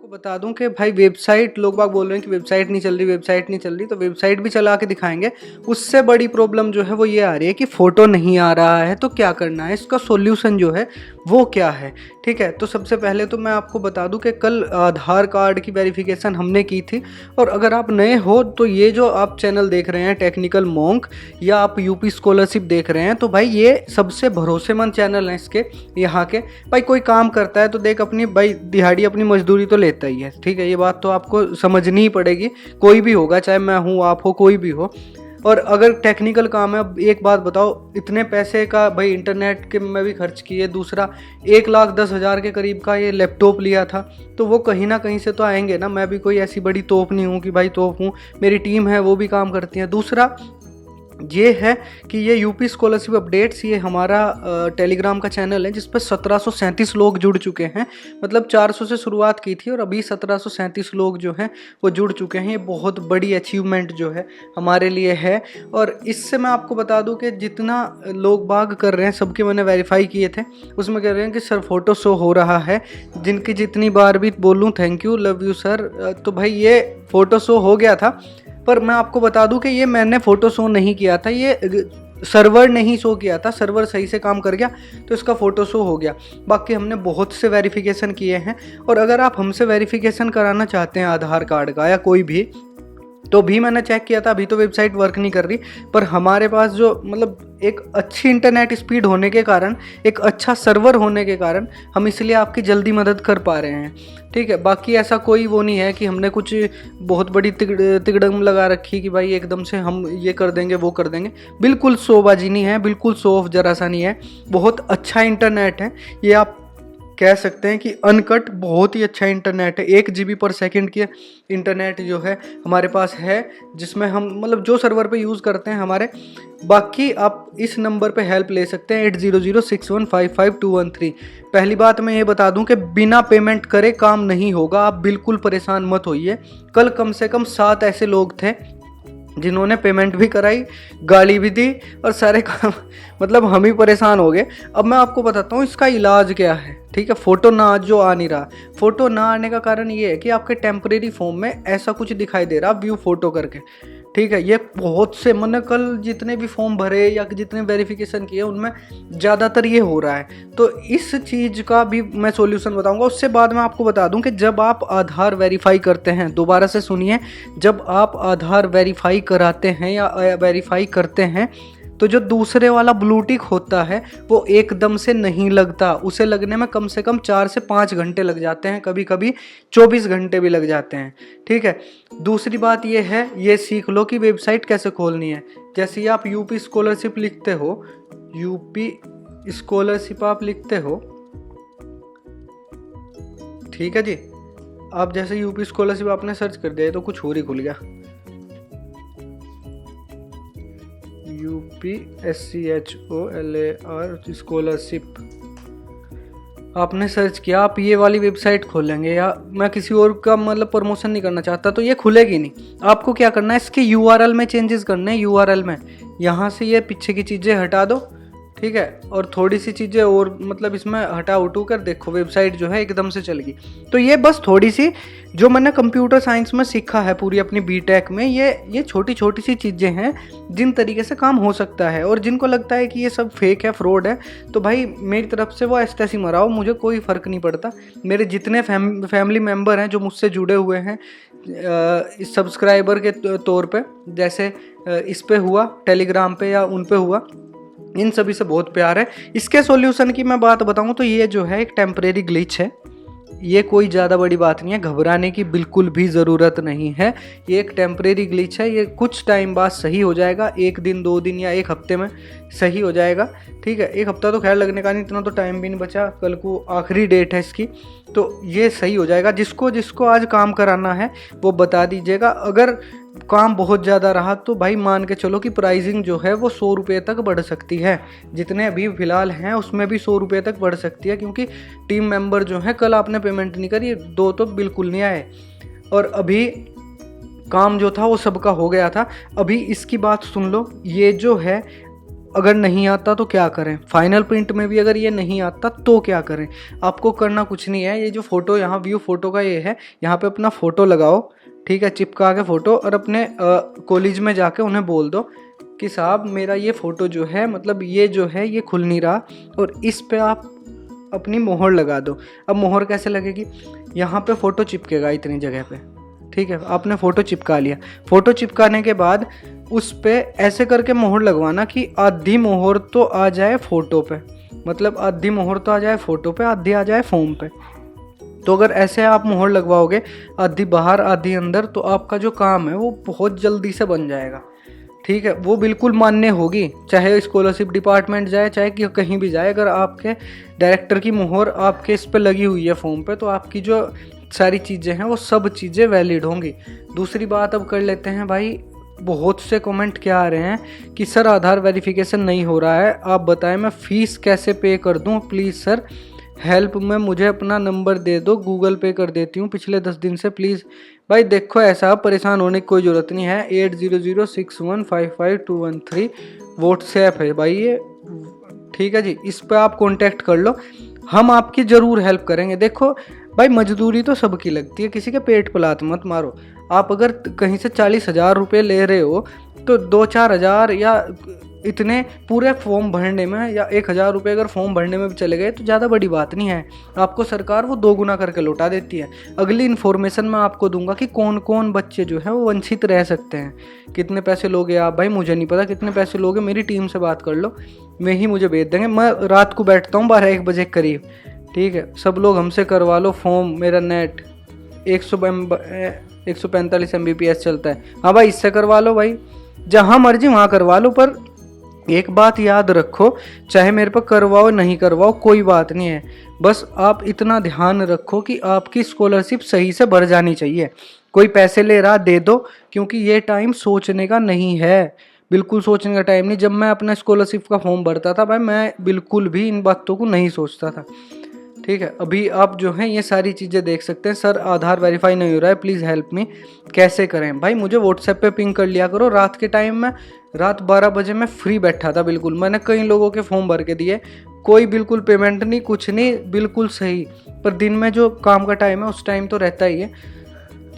आपको बता दूं कि भाई वेबसाइट, लोग बाग बोल रहे हैं कि वेबसाइट नहीं चल रही, वेबसाइट नहीं चल रही, तो वेबसाइट भी चला के दिखाएंगे। उससे बड़ी प्रॉब्लम जो है वो ये आ रही है कि फ़ोटो नहीं आ रहा है। तो क्या करना है, इसका सॉल्यूशन जो है वो क्या है? ठीक है, तो सबसे पहले तो मैं आपको बता दूं कि कल आधार कार्ड की वेरिफिकेशन हमने की थी। और अगर आप नए हो तो ये जो आप चैनल देख रहे हैं टेक्निकल मॉन्क, या आप यूपी स्कॉलरशिप देख रहे हैं, तो भाई ये सबसे भरोसेमंद चैनल हैं इसके यहाँ के। भाई कोई काम करता है तो देख अपनी भाई दिहाड़ी अपनी मजदूरी तो लेता ही है, ठीक है, ये बात तो आपको समझनी ही पड़ेगी। कोई भी होगा, चाहे मैं हूँ, आप हो, कोई भी हो। और अगर टेक्निकल काम है, अब एक बात बताओ, इतने पैसे का भाई इंटरनेट के में भी खर्च किए, दूसरा 1,10,000 के करीब का ये लैपटॉप लिया था, तो वो कहीं ना कहीं से तो आएंगे ना। मैं भी कोई ऐसी बड़ी तोप नहीं हूँ कि भाई तोप हूँ, मेरी टीम है वो भी काम करती है। दूसरा ये है कि ये यूपी स्कॉलरशिप अपडेट्स, ये हमारा टेलीग्राम का चैनल है जिस पर 1737 लोग जुड़ चुके हैं। मतलब 400 से शुरुआत की थी और अभी 1737 लोग जो हैं वो जुड़ चुके हैं। ये बहुत बड़ी अचीवमेंट जो है हमारे लिए है। और इससे मैं आपको बता दूं कि जितना लोग बाग कर रहे हैं, सबके मैंने वेरीफाई किए थे, उसमें कह रहे हैं कि सर फोटो शो हो रहा है। जिनकी जितनी बार भी बोलूँ thank you, love you sir. तो भाई ये फ़ोटो शो हो गया था, पर मैं आपको बता दूं कि ये मैंने फ़ोटो शो नहीं किया था, ये सर्वर ने ही शो किया था। सर्वर सही से काम कर गया तो इसका फ़ोटो शो हो गया। बाकी हमने बहुत से वेरिफिकेशन किए हैं। और अगर आप हमसे वेरिफिकेशन कराना चाहते हैं आधार कार्ड का या कोई भी, तो भी मैंने चेक किया था, अभी तो वेबसाइट वर्क नहीं कर रही। पर हमारे पास जो मतलब एक अच्छी इंटरनेट स्पीड होने के कारण, एक अच्छा सर्वर होने के कारण, हम इसलिए आपकी जल्दी मदद कर पा रहे हैं, ठीक है। बाकी ऐसा कोई वो नहीं है कि हमने कुछ बहुत बड़ी तिकड़म लगा रखी कि भाई एकदम से हम ये कर देंगे वो कर देंगे। बिल्कुल शोबाजी नहीं है, बिल्कुल शो ऑफ जरा सा नहीं है। बहुत अच्छा इंटरनेट है, ये आप कह सकते हैं कि अनकट बहुत ही अच्छा इंटरनेट है। 1 GB पर सेकंड की इंटरनेट जो है हमारे पास है, जिसमें हम मतलब जो सर्वर पे यूज़ करते हैं हमारे। बाकी आप इस नंबर पे हेल्प ले सकते हैं 8006155213। पहली बात मैं ये बता दूं कि बिना पेमेंट करे काम नहीं होगा, आप बिल्कुल परेशान मत होइए। कल कम से कम 7 ऐसे लोग थे जिन्होंने पेमेंट भी कराई, गाली भी दी और सारे काम मतलब हम ही परेशान हो गए। अब मैं आपको बताता हूँ इसका इलाज क्या है, ठीक है। फ़ोटो ना जो आ नहीं रहा, फ़ोटो ना आने का कारण ये है कि आपके टेम्परेरी फॉर्म में ऐसा कुछ दिखाई दे रहा व्यू फ़ोटो करके, ठीक है। ये बहुत से मैंने कल जितने भी फॉर्म भरे या जितने वेरिफिकेशन किए उनमें ज़्यादातर ये हो रहा है। तो इस चीज़ का भी मैं सॉल्यूशन बताऊंगा। उससे बाद में आपको बता दूं कि जब आप आधार वेरीफाई करते हैं, दोबारा से सुनिए, जब आप आधार वेरीफाई कराते हैं या वेरीफाई करते हैं, तो जो दूसरे वाला ब्लू टिक होता है वो एकदम से नहीं लगता। उसे लगने में कम से कम 4 से 5 घंटे लग जाते हैं, कभी कभी 24 घंटे भी लग जाते हैं, ठीक है। दूसरी बात ये है, ये सीख लो कि वेबसाइट कैसे खोलनी है। जैसे आप यूपी स्कॉलरशिप लिखते हो, यूपी स्कॉलरशिप आप लिखते हो, ठीक है जी। आप जैसे यूपी स्कॉलरशिप आपने सर्च कर दिया तो कुछ और ही खुल गया, UPSCHOLAR स्कॉलरशिप आपने सर्च किया। आप ये वाली वेबसाइट खोलेंगे, या मैं किसी और का मतलब प्रमोशन नहीं करना चाहता, तो ये खुलेगी नहीं। आपको क्या करना है, इसके URL में चेंजेस करने हैं। URL में यहाँ से ये पीछे की चीज़ें हटा दो, ठीक है, और थोड़ी सी चीज़ें और मतलब इसमें हटा उठू कर देखो, वेबसाइट जो है एकदम से चल गई। तो ये बस थोड़ी सी जो मैंने कंप्यूटर साइंस में सीखा है पूरी अपनी बीटेक में, ये छोटी छोटी सी चीज़ें हैं जिन तरीके से काम हो सकता है। और जिनको लगता है कि ये सब फेक है, फ्रॉड है, तो भाई मेरी तरफ से वो ऐसी मराओ, मुझे कोई फ़र्क नहीं पड़ता। मेरे जितने फैमिली मेम्बर हैं जो मुझसे जुड़े हुए हैं इस सब्सक्राइबर के तौर पर, जैसे इस पे हुआ टेलीग्राम पे या उन पे हुआ, इन सभी से बहुत प्यार है। इसके सॉल्यूशन की मैं बात बताऊं तो ये जो है एक टेम्परेरी ग्लिच है, ये कोई ज़्यादा बड़ी बात नहीं है, घबराने की बिल्कुल भी ज़रूरत नहीं है। ये एक टेम्परेरी ग्लिच है, ये कुछ टाइम बाद सही हो जाएगा, 1 दिन 2 दिन या 1 हफ्ते में सही हो जाएगा, ठीक है। 1 हफ्ता तो खैर लगने का नहीं, इतना तो टाइम भी नहीं बचा, कल को आखिरी डेट है इसकी, तो ये सही हो जाएगा। जिसको जिसको आज काम कराना है वो बता दीजिएगा। अगर काम बहुत ज़्यादा रहा तो भाई मान के चलो कि प्राइसिंग जो है वो 100 रुपये तक बढ़ सकती है। जितने अभी फ़िलहाल हैं उसमें भी 100 रुपये तक बढ़ सकती है, क्योंकि टीम मेंबर जो है कल आपने पेमेंट नहीं करी, 2 तो बिल्कुल नहीं आए। और अभी काम जो था वो सबका हो गया था। अभी इसकी बात सुन लो, ये जो है अगर नहीं आता तो क्या करें, फाइनल प्रिंट में भी अगर ये नहीं आता तो क्या करें। आपको करना कुछ नहीं है, ये जो फ़ोटो यहाँ व्यू फ़ोटो का ये है, यहाँ पे अपना फ़ोटो लगाओ, ठीक है, चिपका के फ़ोटो, और अपने कॉलेज में जाके उन्हें बोल दो कि साहब मेरा ये फ़ोटो जो है, मतलब ये जो है ये खुल नहीं रहा, और इस पे आप अपनी मोहर लगा दो। अब मोहर कैसे लगेगी, यहाँ पे फ़ोटो चिपकेगा इतनी जगह पे, ठीक है, आपने फ़ोटो चिपका लिया। फ़ोटो चिपकाने के बाद उस पे ऐसे करके मोहर लगवाना कि आधी मोहर तो आ जाए फ़ोटो पे, मतलब आधी मोहर तो आ जाए फ़ोटो पे, आधी आ जाए फॉर्म पे। तो अगर ऐसे आप मोहर लगवाओगे, आधी बाहर आधी अंदर, तो आपका जो काम है वो बहुत जल्दी से बन जाएगा, ठीक है। वो बिल्कुल मान्य होगी, चाहे स्कॉलरशिप डिपार्टमेंट जाए, चाहे कहीं भी जाए, अगर आपके डायरेक्टर की मोहर आपके इस पे लगी हुई है फॉर्म पे, तो आपकी जो सारी चीज़ें हैं वो सब चीज़ें वैलिड होंगी। दूसरी बात अब कर लेते हैं भाई, बहुत से कमेंट क्या आ रहे हैं कि सर आधार वेरिफिकेशन नहीं हो रहा है, आप बताएं मैं फ़ीस कैसे पे कर दूं, प्लीज़ सर हेल्प में, मुझे अपना नंबर दे दो, गूगल पे कर देती हूँ पिछले 10 दिन से प्लीज़। भाई देखो, ऐसा परेशान होने की कोई ज़रूरत नहीं है। 8006155213 व्हाट्सएप है भाई ये, ठीक है जी, इस पर आप कॉन्टेक्ट कर लो, हम आपकी ज़रूर हेल्प करेंगे। देखो भाई, मजदूरी तो सबकी लगती है, किसी के पेट पर लात मत मारो। आप अगर कहीं से 40,000 रुपये ले रहे हो, तो 2-4 हज़ार या इतने पूरे फॉर्म भरने में, या 1,000 रुपये अगर फॉर्म भरने में भी चले गए तो ज़्यादा बड़ी बात नहीं है। आपको सरकार वो 2 गुना करके लौटा देती है। अगली इन्फॉर्मेशन मैं आपको दूंगा कि कौन कौन बच्चे जो है वो वंचित रह सकते हैं। कितने पैसे लोगे आप, भाई मुझे नहीं पता कितने पैसे लोगे, मेरी टीम से बात कर लो, मैं ही मुझे भेज देंगे। मैं रात को बैठता हूँ 12-1 बजे करीब, ठीक है, सब लोग हमसे करवा लो फॉर्म। मेरा नेट 145 Mbps चलता है। हाँ भाई, इससे करवा लो भाई, जहाँ मर्जी वहाँ करवा लो, पर एक बात याद रखो, चाहे मेरे पर करवाओ नहीं करवाओ कोई बात नहीं है, बस आप इतना ध्यान रखो कि आपकी स्कॉलरशिप सही से भर जानी चाहिए। कोई पैसे ले रहा दे दो, क्योंकि ये टाइम सोचने का नहीं है, बिल्कुल सोचने का टाइम नहीं। जब मैं अपना स्कॉलरशिप का फॉर्म भरता था भाई, मैं बिल्कुल भी इन बातों को नहीं सोचता था, ठीक है। अभी आप जो है ये सारी चीज़ें देख सकते हैं। सर आधार वेरीफाई नहीं हो रहा है, प्लीज़ हेल्प मी, कैसे करें भाई, मुझे व्हाट्सएप पे पिंग कर लिया करो। रात के टाइम में, रात 12 बजे मैं फ्री बैठा था बिल्कुल, मैंने कई लोगों के फॉर्म भर के दिए, कोई बिल्कुल पेमेंट नहीं, कुछ नहीं, बिल्कुल सही। पर दिन में जो काम का टाइम है उस टाइम तो रहता ही है।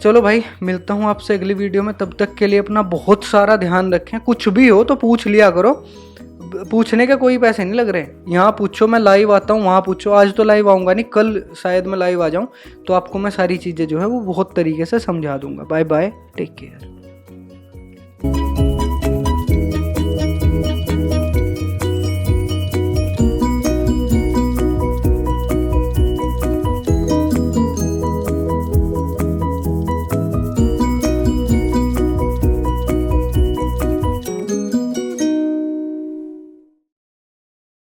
चलो भाई, मिलता हूँ आपसे अगली वीडियो में, तब तक के लिए अपना बहुत सारा ध्यान रखें। कुछ भी हो तो पूछ लिया करो, पूछने के कोई पैसे नहीं लग रहे, यहाँ पूछो, मैं लाइव आता हूँ वहाँ पूछो। आज तो लाइव आऊँगा नहीं, कल शायद मैं लाइव आ जाऊँ, तो आपको मैं सारी चीज़ें जो है वो बहुत तरीके से समझा दूँगा। Bye bye, take care.